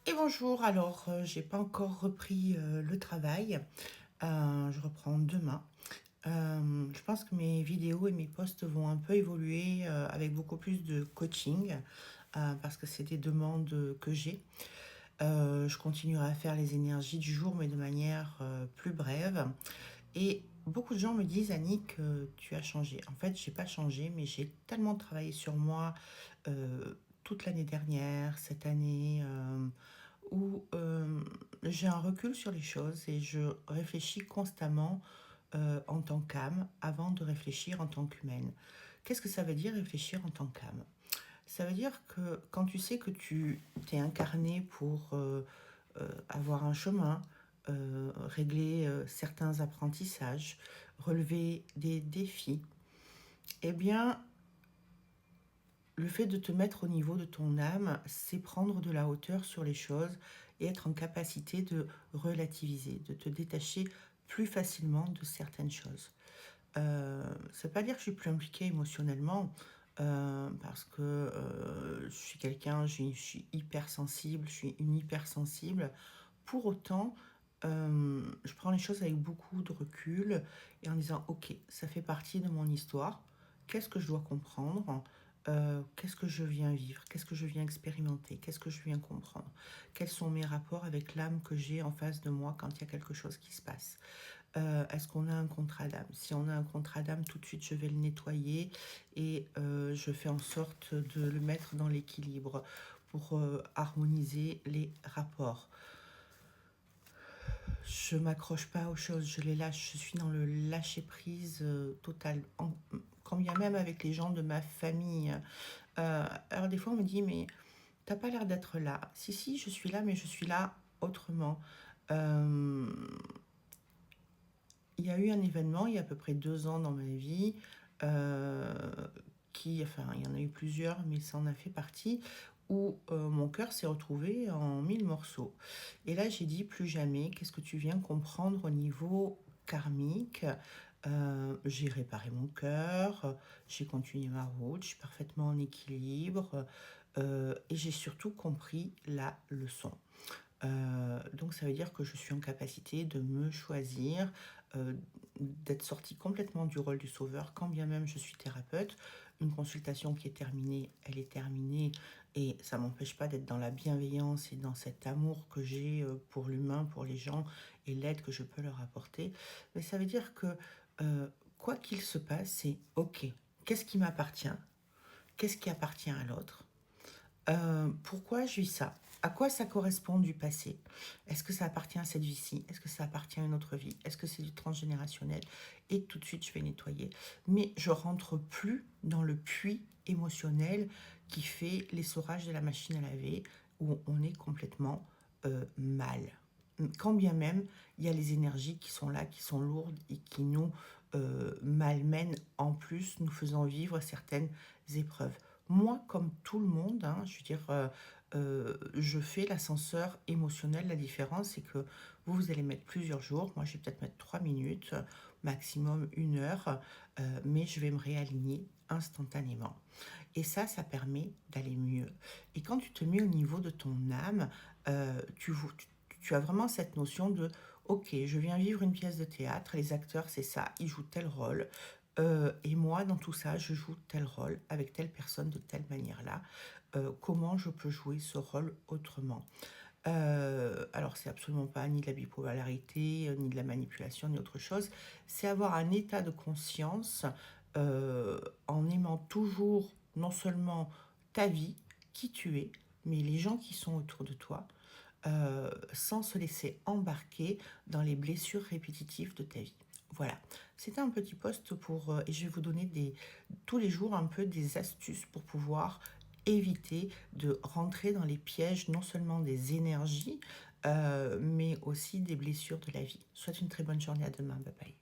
Et bonjour, alors j'ai pas encore repris le travail. Je reprends demain. Je pense que mes vidéos et mes posts vont un peu évoluer avec beaucoup plus de coaching parce que c'est des demandes que j'ai. Je continuerai à faire les énergies du jour mais de manière plus brève. Et beaucoup de gens me disent, Annick, tu as changé. En fait, j'ai pas changé, mais j'ai tellement travaillé sur moi toute l'année dernière, cette année, où j'ai un recul sur les choses et je réfléchis constamment en tant qu'âme avant de réfléchir en tant qu'humaine. Qu'est-ce que ça veut dire réfléchir en tant qu'âme? Ça veut dire que quand tu sais que tu t'es incarné pour avoir un chemin, régler certains apprentissages, relever des défis, eh bien, le fait de te mettre au niveau de ton âme, c'est prendre de la hauteur sur les choses et être en capacité de relativiser, de te détacher plus facilement de certaines choses. Ça veut pas dire que je suis plus impliquée émotionnellement, parce que je suis quelqu'un, je suis hypersensible, je suis une hypersensible. Pour autant, je prends les choses avec beaucoup de recul et en disant, ok, ça fait partie de mon histoire, qu'est-ce que je dois comprendre? Qu'est-ce que je viens vivre? Qu'est-ce que je viens expérimenter? Qu'est-ce que je viens comprendre? Quels sont mes rapports avec l'âme que j'ai en face de moi quand il y a quelque chose qui se passe? Est-ce qu'on a un contrat d'âme? Si on a un contrat d'âme, tout de suite, je vais le nettoyer et je fais en sorte de le mettre dans l'équilibre pour harmoniser les rapports. Je m'accroche pas aux choses, je les lâche, je suis dans le lâcher-prise total, quand bien même avec les gens de ma famille. Alors des fois on me dit, mais t'as pas l'air d'être là. Si, si, je suis là, mais je suis là autrement. Euh, Il y a eu un événement il y a à peu près 2 ans dans ma vie, euh, enfin, il y en a eu plusieurs, mais ça en a fait partie, où mon cœur s'est retrouvé en 1000 morceaux. Et là, j'ai dit plus jamais, qu'est-ce que tu viens comprendre au niveau karmique? J'ai réparé mon cœur, j'ai continué ma route, je suis parfaitement en équilibre, et j'ai surtout compris la leçon. Donc ça veut dire que je suis en capacité de me choisir, d'être sortie complètement du rôle du sauveur, quand bien même je suis thérapeute. Une consultation qui est terminée, elle est terminée, et ça ne m'empêche pas d'être dans la bienveillance et dans cet amour que j'ai pour l'humain, pour les gens, et l'aide que je peux leur apporter. Mais ça veut dire que euh, quoi qu'il se passe, c'est OK, qu'est-ce qui m'appartient? Qu'est-ce qui appartient à l'autre? Pourquoi je vis ça? À quoi ça correspond du passé? Est-ce que ça appartient à cette vie-ci? Est-ce que ça appartient à une autre vie? Est-ce que c'est du transgénérationnel? Et tout de suite, je vais nettoyer. Mais je rentre plus dans le puits émotionnel qui fait l'essorage de la machine à laver, où on est complètement mal. Quand bien même, il y a les énergies qui sont là, qui sont lourdes et qui nous malmènent en plus, nous faisant vivre certaines épreuves. Moi, comme tout le monde, hein, je veux dire, je fais l'ascenseur émotionnel. La différence, c'est que vous allez mettre plusieurs jours. Moi, je vais peut-être mettre 3 minutes, maximum 1 heure, mais je vais me réaligner instantanément. Et ça permet d'aller mieux. Et quand tu te mets au niveau de ton âme, tu as vraiment cette notion de, ok, je viens vivre une pièce de théâtre, les acteurs, c'est ça, ils jouent tel rôle. Et moi, dans tout ça, je joue tel rôle, avec telle personne, de telle manière-là. Comment je peux jouer ce rôle autrement? Alors, c'est absolument pas ni de la bipolarité, ni de la manipulation, ni autre chose. C'est avoir un état de conscience en aimant toujours non seulement ta vie, qui tu es, mais les gens qui sont autour de toi, sans se laisser embarquer dans les blessures répétitives de ta vie. Voilà, c'était un petit post pour, et je vais vous donner tous les jours un peu des astuces pour pouvoir éviter de rentrer dans les pièges non seulement des énergies, mais aussi des blessures de la vie. Soit une très bonne journée, à demain, bye bye.